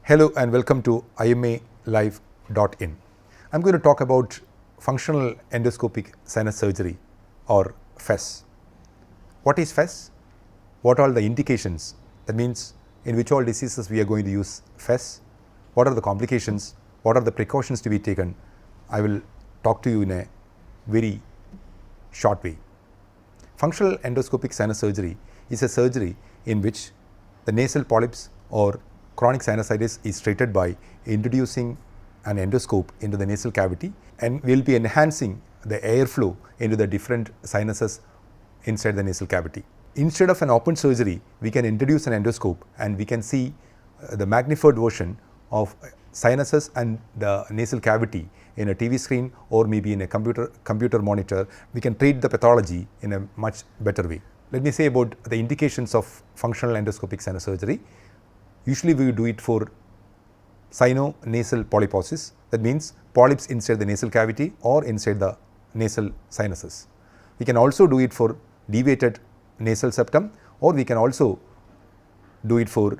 Hello and welcome to IMAlive.in. I'm going to talk about Functional Endoscopic Sinus Surgery or FESS. What is FESS? What are the indications? That means in which all diseases we are going to use FESS. What are the complications? What are the precautions to be taken? I will talk to you in a very short way. Functional endoscopic sinus surgery is a surgery in which the nasal polyps or chronic sinusitis is treated by introducing an endoscope into the nasal cavity, and we will be enhancing the airflow into the different sinuses inside the nasal cavity. Instead of an open surgery, we can introduce an endoscope and we can see the magnified version of sinuses and the nasal cavity in a TV screen or maybe in a computer monitor. We can treat the pathology in a much better way. Let me say about the indications of functional endoscopic sinus surgery. Usually we do it for sino-nasal polyposis. That means polyps inside the nasal cavity or inside the nasal sinuses. We can also do it for deviated nasal septum, or we can also do it for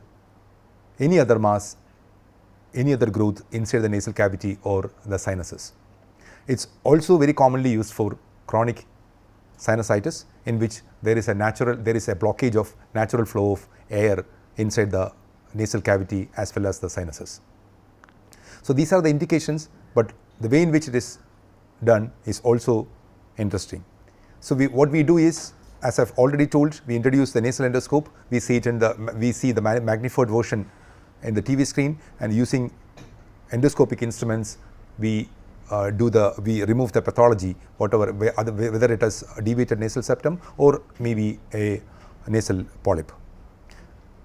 any other mass, any other growth inside the nasal cavity or the sinuses. It's also very commonly used for chronic sinusitis, in which there is a blockage of natural flow of air inside the nasal cavity as well as the sinuses. So these are the indications, but the way in which it is done is also interesting. So what we do is, as I've already told, we introduce the nasal endoscope. We see the magnified version in the TV screen, and using endoscopic instruments we remove the pathology, whether it is a deviated nasal septum or maybe a nasal polyp.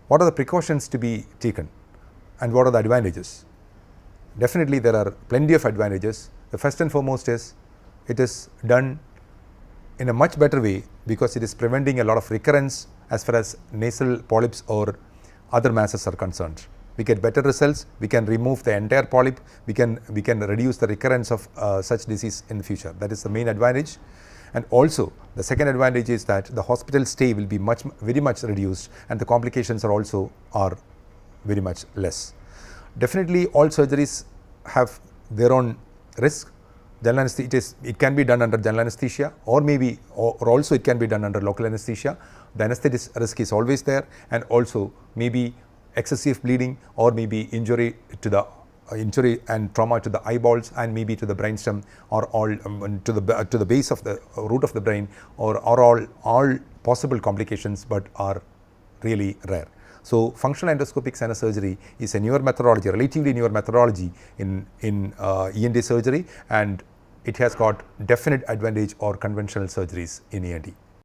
What are the precautions to be taken and what are the advantages? Definitely there are plenty of advantages. The first and foremost is it is done in a much better way because it is preventing a lot of recurrence as far as nasal polyps or other masses are concerned. We get better results. We can remove the entire polyp. We can reduce the recurrence of such disease in the future. That is the main advantage. And also the second advantage is that the hospital stay will be very much reduced, and the complications are very much less. Definitely all surgeries have their own risk. It can be done under general anesthesia, or also it can be done under local anesthesia. The anesthetist risk is always there, and also maybe excessive bleeding or maybe injury and trauma to the eyeballs and maybe to the brainstem, or all to the base of the root of the brain, or all possible complications, but are really rare. So functional endoscopic sinus surgery is a newer methodology, relatively newer methodology in ENT surgery, and it has got definite advantage over conventional surgeries in ENT.